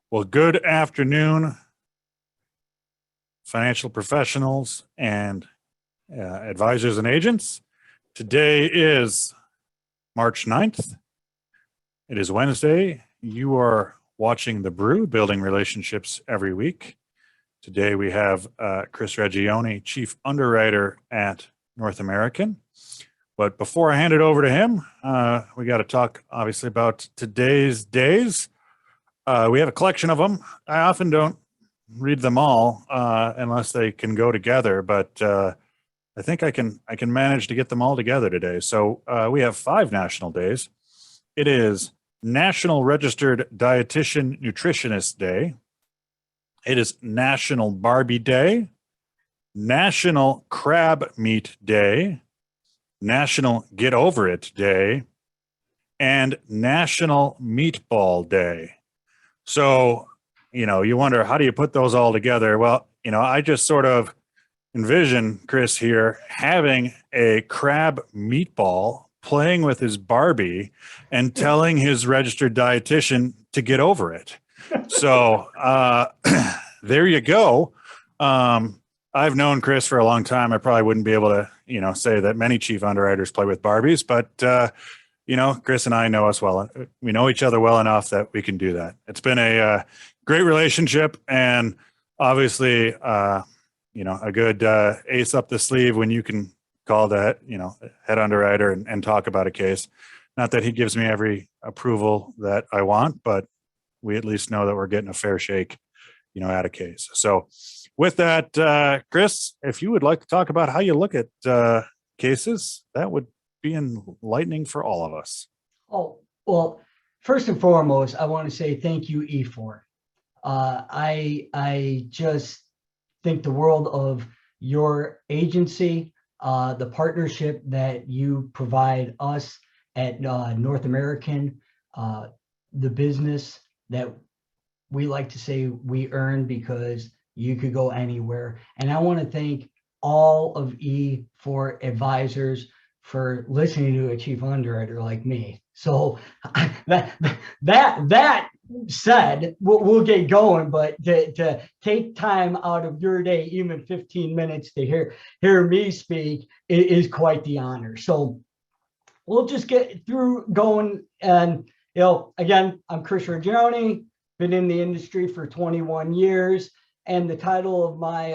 Well, good afternoon, financial professionals and advisors and agents. Today is March 9th. It is Wednesday. You are watching the BREW, Building Relationships Every Week. Today we have Chris Regione, Chief Underwriter at North American. But before I hand it over to him, we got to talk obviously about today's days. We have a collection of them. I often don't read them all unless they can go together, but I think I can manage to get them all together today. So we have 5 national days. It is National Registered Dietitian Nutritionist Day. It is National Barbie Day, National Crab Meat Day, National Get Over It Day, and National Meatball Day. So, you wonder, how do you put those all together? Well, I just sort of envision Chris here having a crab meatball playing with his Barbie and telling his registered dietitian to get over it. So there you go. I've known Chris for a long time. I probably wouldn't be able to, say that many chief underwriters play with Barbies, but Chris and I know us well. We know each other well enough that we can do that. It's been a great relationship, and obviously, a good ace up the sleeve when you can call the head underwriter and talk about a case. Not that he gives me every approval that I want, but we at least know that we're getting a fair shake, at a case. So, with that, Chris, if you would like to talk about how you look at cases, that would be enlightening for all of us. Oh, well, first and foremost, I want to say thank you, E4. I just think the world of your agency, the partnership that you provide us at North American, the business that we like to say we earn because you could go anywhere. And I want to thank all of E4 advisors for listening to a chief underwriter like me. So that said, we'll get going, but to take time out of your day, even 15 minutes to hear me speak is quite the honor. So we'll just get through going. And, again, I'm Chris Regione, been in the industry for 21 years. And the title of my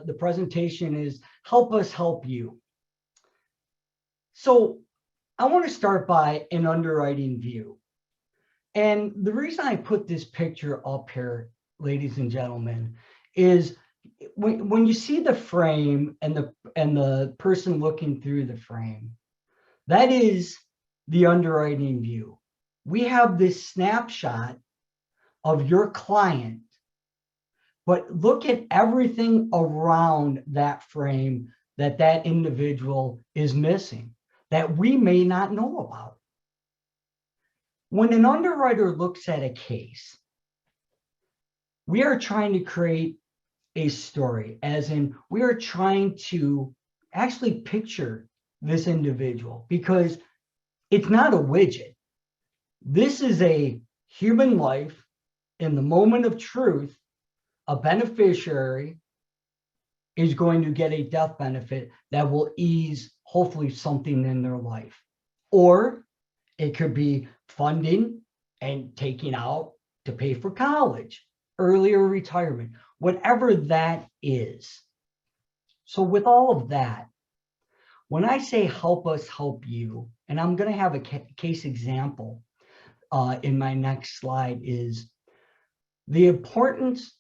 the presentation is Help Us Help You. So I want to start by an underwriting view. And the reason I put this picture up here, ladies and gentlemen, is when you see the frame and the person looking through the frame, that is the underwriting view. We have this snapshot of your client, but look at everything around that frame that individual is missing, that we may not know about. When an underwriter looks at a case, we are trying to create a story, as in we are trying to actually picture this individual, because it's not a widget. This is a human life. In the moment of truth, a beneficiary is going to get a death benefit that will ease hopefully something in their life. Or it could be funding and taking out to pay for college, earlier retirement, whatever that is. So with all of that, when I say help us help you, and I'm going to have a case example in my next slide, is the importance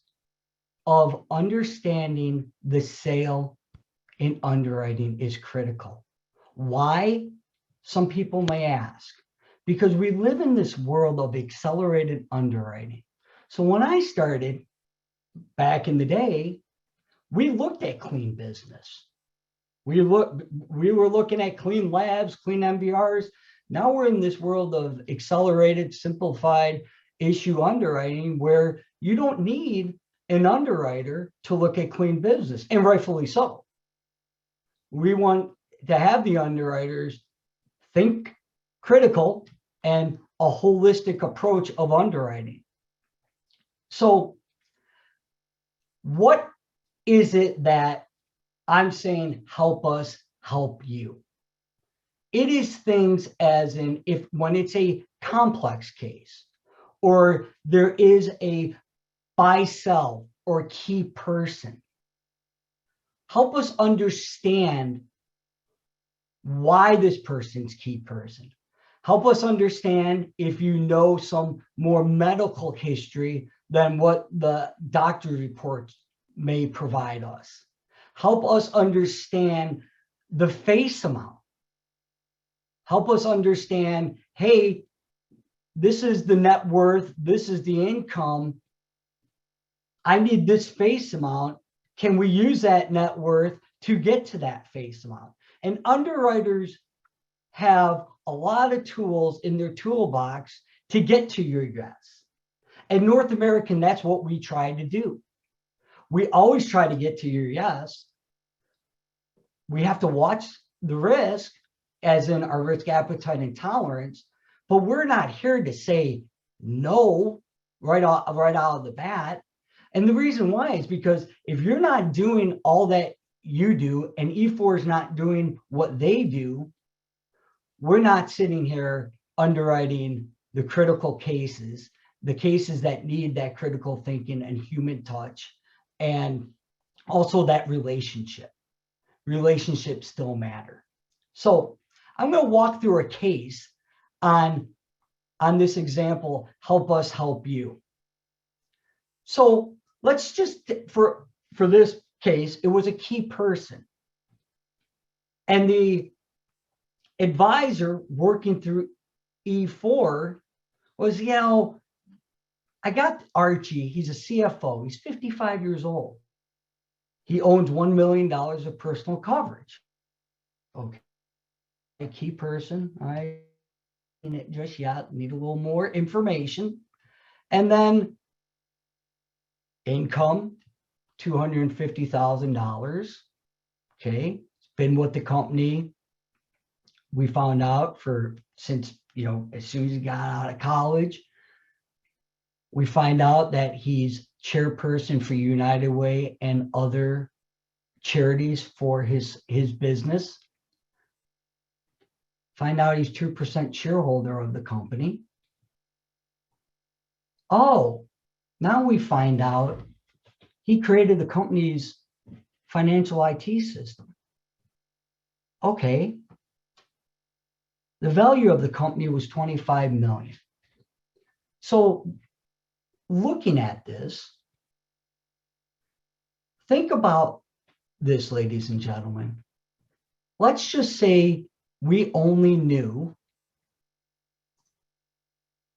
of understanding the sale in underwriting is critical. Why? Some people may ask. Because we live in this world of accelerated underwriting. So when I started back in the day, we looked at clean business. We were looking at clean labs, clean MBRs. Now we're in this world of accelerated, simplified issue underwriting where you don't need an underwriter to look at clean business, and rightfully so. We want to have the underwriters think critical and a holistic approach of underwriting. So what is it that I'm saying help us help you? It is things as in when it's a complex case, or there is a buy, sell, or key person. Help us understand why this person's key person. Help us understand if you know some more medical history than what the doctor reports may provide us. Help us understand the face amount. Help us understand, hey, this is the net worth, this is the income. I need this face amount. Can we use that net worth to get to that face amount? And underwriters have a lot of tools in their toolbox to get to your yes. And North American, that's what we try to do. We always try to get to your yes. We have to watch the risk, as in our risk appetite and tolerance, but we're not here to say no right out of the bat. And the reason why is because if you're not doing all that you do and E4 is not doing what they do, we're not sitting here underwriting the critical cases, the cases that need that critical thinking and human touch, and also that relationship. Relationships still matter. So I'm going to walk through a case on this example, help us help you. So let's just, for this case, it was a key person. And the advisor working through E4 was, I got Archie, he's a CFO, he's 55 years old. He owns $1 million of personal coverage. Okay, a key person, I in it just yet, need a little more information. And then income, $250,000. Okay, it's been with the company. We found out since as soon as he got out of college, we find out that he's chairperson for United Way and other charities for his business. Find out he's 2% shareholder of the company. Oh, now we find out he created the company's financial IT system. Okay. The value of the company was $25 million. So looking at this, think about this, ladies and gentlemen. Let's just say we only knew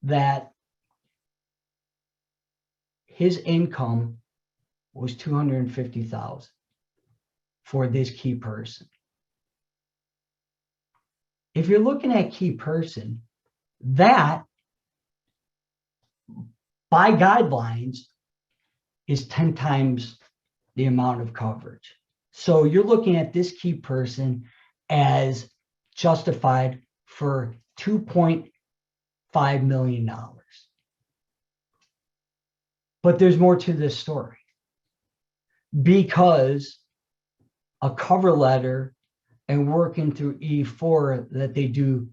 that his income was $250,000 for this key person. If you're looking at key person, that by guidelines is 10 times the amount of coverage. So you're looking at this key person as justified for $2.5 million. But there's more to this story, because a cover letter and working through E4 that they do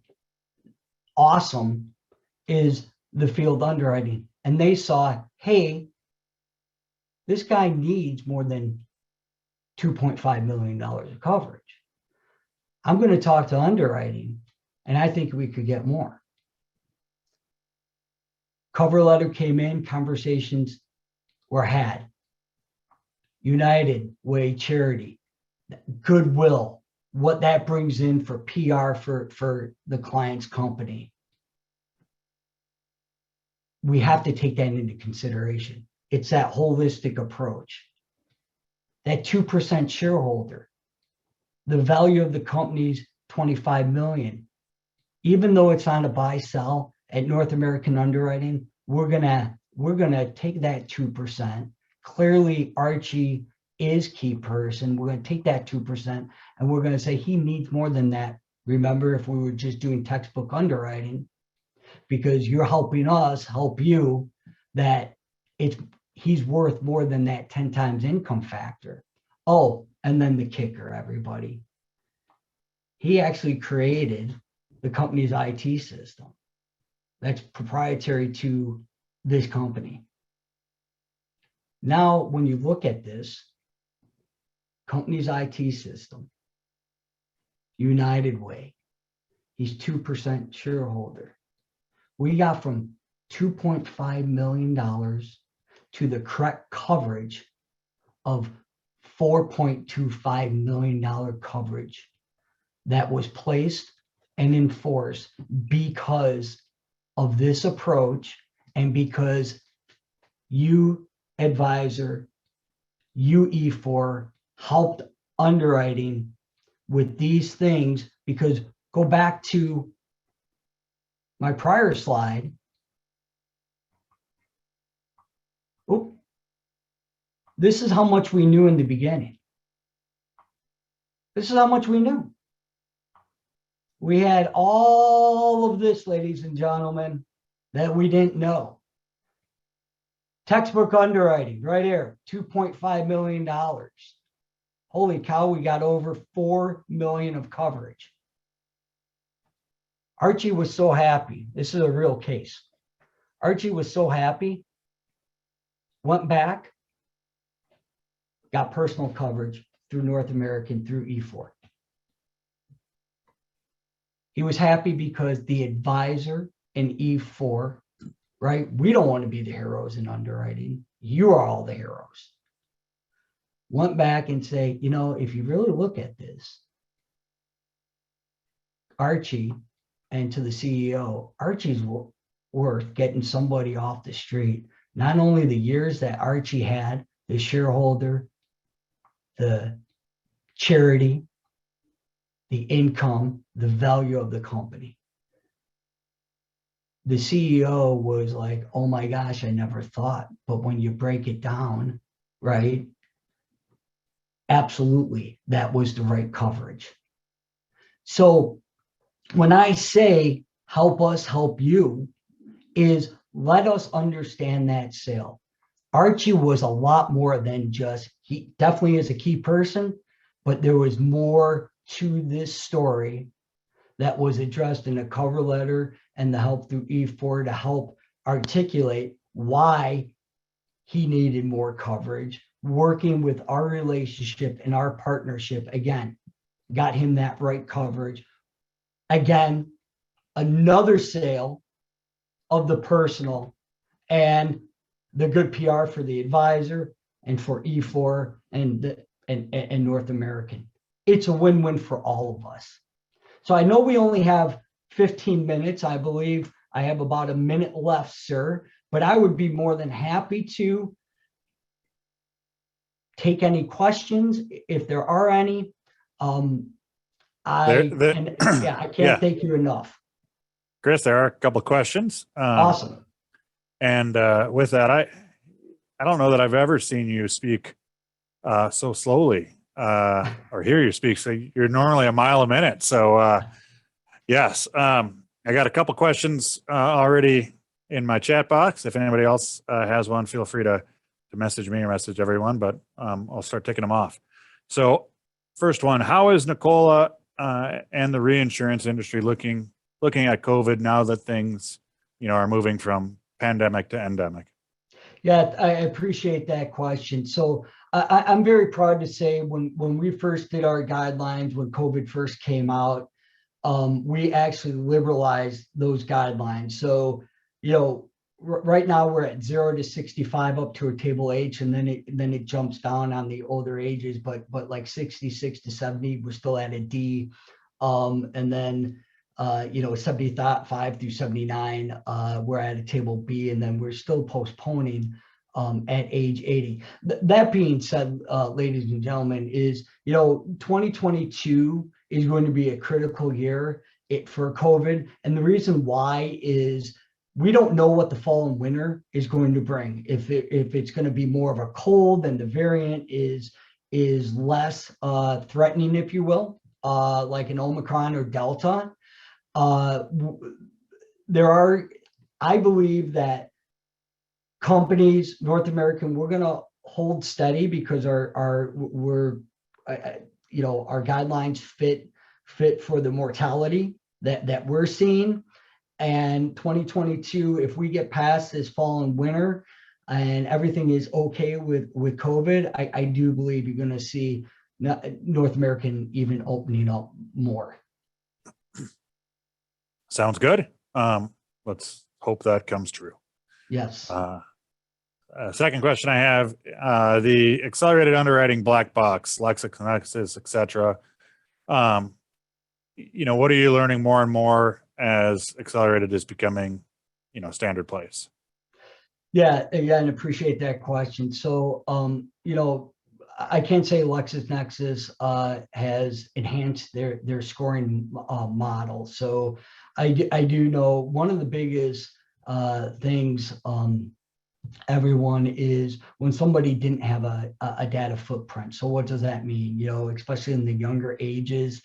awesome is the field underwriting. And they saw, hey, this guy needs more than $2.5 million of coverage. I'm going to talk to underwriting, and I think we could get more. Cover letter came in, conversations were had. United Way charity, goodwill, what that brings in for PR for the client's company. We have to take that into consideration. It's that holistic approach. That 2% shareholder, the value of the company's $25 million. Even though it's on a buy sell at North American Underwriting, we're gonna take that 2%. Clearly, Archie is key person. We're gonna take that 2% and we're gonna say he needs more than that. Remember, if we were just doing textbook underwriting, because you're helping us help you, that it's he's worth more than that 10 times income factor. Oh, and then the kicker, everybody. He actually created the company's IT system that's proprietary to this company. Now, when you look at this company's IT system, United Way, he's 2% shareholder. We got from $2.5 million to the correct coverage of $4.25 million coverage that was placed and enforced because of this approach and because you, advisor, UE4, helped underwriting with these things. Because go back to my prior slide. Oh, this is how much we knew in the beginning. This is how much we knew. We had all of this, ladies and gentlemen, that we didn't know. Textbook underwriting right here, $2.5 million. Holy cow, we got over 4 million of coverage. Archie was so happy. This is a real case. Archie was so happy, went back, got personal coverage through North American, through E4. He was happy because the advisor in E4, right? We don't want to be the heroes in underwriting. You are all the heroes. Went back and say, you know, if you really look at this, Archie, and to the CEO, Archie's worth getting somebody off the street. Not only the years that Archie had, the shareholder, the charity, the income, the value of the company. The CEO was like, oh my gosh, I never thought. But when you break it down, right? Absolutely, that was the right coverage. So when I say help us help you, is let us understand that sale. Archie was a lot more than just, he definitely is a key person, but there was more to this story that was addressed in a cover letter and the help through E4 to help articulate why he needed more coverage, working with our relationship and our partnership. Again, got him that right coverage. Again, another sale of the personal and the good PR for the advisor and for E4 and North American. It's a win-win for all of us. So I know we only have 15 minutes. I believe I have about a minute left, sir, but I would be more than happy to take any questions if there are any. I can't thank you enough. Chris, there are a couple of questions. Awesome. And with that, I don't know that I've ever seen you speak so slowly or hear you speak. So you're normally a mile a minute. So yes, I got a couple questions already in my chat box. If anybody else has one, feel free to message me or message everyone, but I'll start taking them off. So first one, how is Nicola and the reinsurance industry looking at COVID now that things, are moving from pandemic to endemic? Yeah, I appreciate that question. So I'm very proud to say when we first did our guidelines, when COVID first came out, we actually liberalized those guidelines. So, right now we're at 0 to 65 up to a table H, and then it jumps down on the older ages, but like 66 to 70, we're still at a D. And then 75 through 79, we're at a table B, and then we're still postponing at age 80. That being said, ladies and gentlemen, is 2022 is going to be a critical year for COVID, and the reason why is we don't know what the fall and winter is going to bring. If it's going to be more of a cold, then the variant is less threatening, if you will, like an Omicron or Delta. I believe that companies, North American, we're going to hold steady because we're our guidelines fit for the mortality that we're seeing. And 2022, if we get past this fall and winter and everything is okay with COVID, I do believe you're going to see North American even opening up more. Sounds good. Let's hope that comes true. Yes. Second question I have, the accelerated underwriting black box, LexisNexis, et cetera. What are you learning more and more as accelerated is becoming, standard place? Yeah, again, appreciate that question. So, I can't say LexisNexis has enhanced their scoring model. So I do know one of the biggest things everyone is when somebody didn't have a data footprint. So what does that mean? Especially in the younger ages,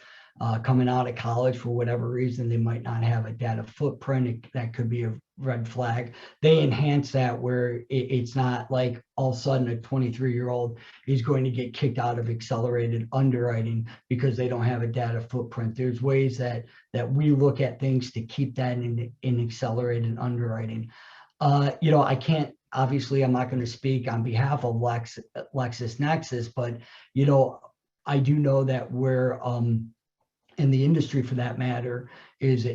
coming out of college, for whatever reason, they might not have a data footprint. That could be a red flag. They enhance that where it's not like all of a sudden a 23-year-old is going to get kicked out of accelerated underwriting because they don't have a data footprint. There's ways that we look at things to keep that in accelerated underwriting. I can't, obviously, I'm not going to speak on behalf of LexisNexis, but, I do know that we're, in the industry for that matter, is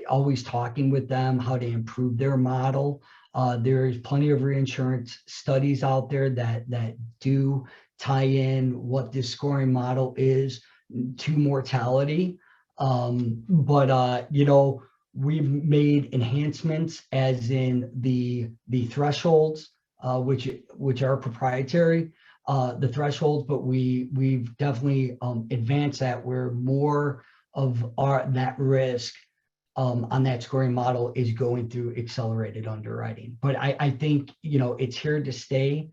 always talking with them how to improve their model. There's plenty of reinsurance studies out there that do tie in what this scoring model is to mortality. We've made enhancements as in the thresholds, which are proprietary, the thresholds, but we've definitely advanced that where more of that risk on that scoring model is going through accelerated underwriting. But I think it's here to stay.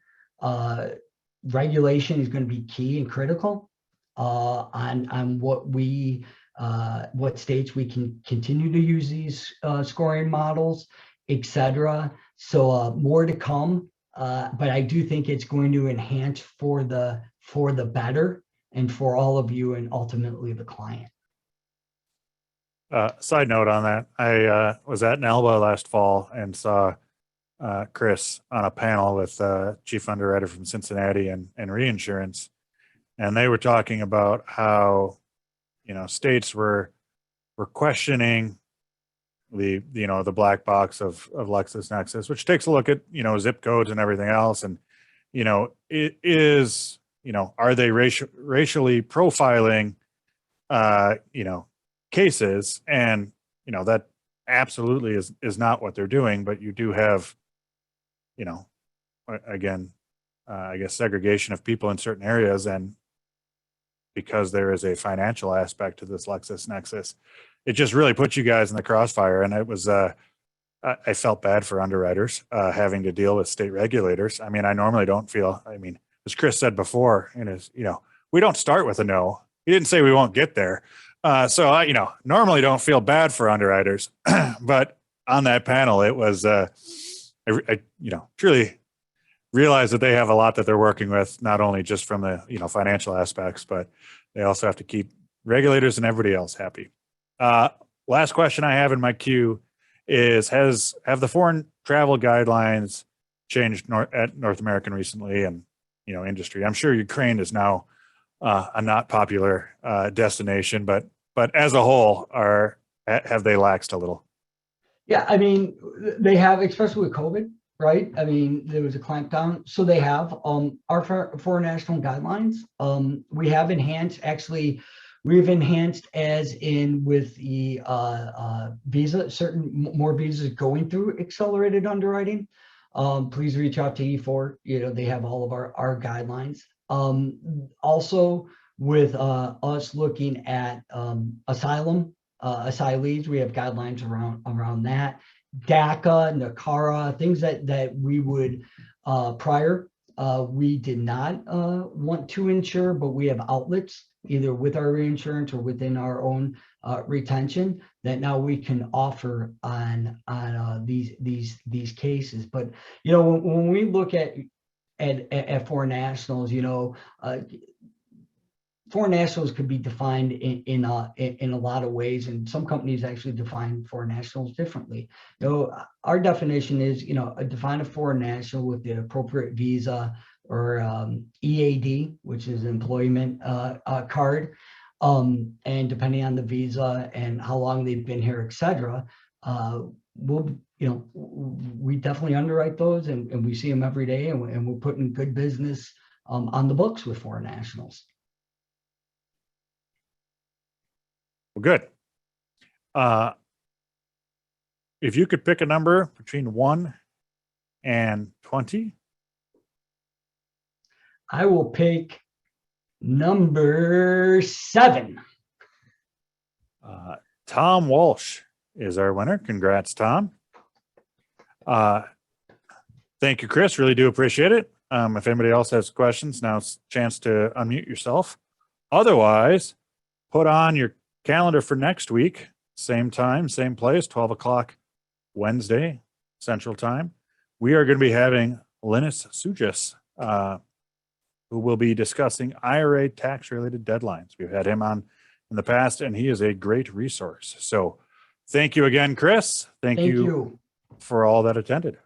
Regulation is going to be key and critical on what states we can continue to use these scoring models, etc. So more to come, but I do think it's going to enhance for the better and for all of you and ultimately the client. Side note on that, I was at NALBA last fall and saw Chris on a panel with Chief Underwriter from Cincinnati and Reinsurance, and they were talking about how states were questioning the black box of LexisNexis, which takes a look at zip codes and everything else, and it is are they racially profiling cases, and that absolutely is not what they're doing, but you do have again I guess segregation of people in certain areas, and because there is a financial aspect to this LexisNexis, it just really puts you guys in the crossfire. And it was, I felt bad for underwriters having to deal with state regulators. I mean, I normally don't feel, as Chris said before, we don't start with a no. He didn't say we won't get there. So I, normally don't feel bad for underwriters, but on that panel, it was, I truly realize that they have a lot that they're working with, not only just from the financial aspects, but they also have to keep regulators and everybody else happy. Last question I have in my queue is, have the foreign travel guidelines changed at North American recently, and industry? I'm sure Ukraine is now a not popular destination, but as a whole, have they laxed a little? Yeah, they have, especially with COVID. Right. There was a clampdown. So they have our foreign national guidelines. We have enhanced, actually, we've enhanced as in with the visa, certain more visas going through accelerated underwriting. Please reach out to E4. They have all of our guidelines. Also with us looking at asylees, we have guidelines around that. DACA, NACARA, things that we would prior we did not want to insure, but we have outlets either with our reinsurance or within our own retention, that now we can offer on these cases. But when we look at foreign nationals, foreign nationals could be defined in a lot of ways, and some companies actually define foreign nationals differently. Our definition is, define a foreign national with the appropriate visa or EAD, which is employment card, and depending on the visa and how long they've been here, etc. We definitely underwrite those, and we see them every day, and we're putting good business on the books with foreign nationals. Well, good. If you could pick a number between 1 and 20. I will pick number 7. Tom Walsh is our winner. Congrats, Tom. Thank you, Chris. Really do appreciate it. If anybody else has questions, now's a chance to unmute yourself. Otherwise, put on your calendar for next week, same time, same place, 12 o'clock Wednesday, Central Time. We are going to be having Linus Sugis, who will be discussing IRA tax-related deadlines. We've had him on in the past, and he is a great resource. So thank you again, Chris. Thank you for all that attended.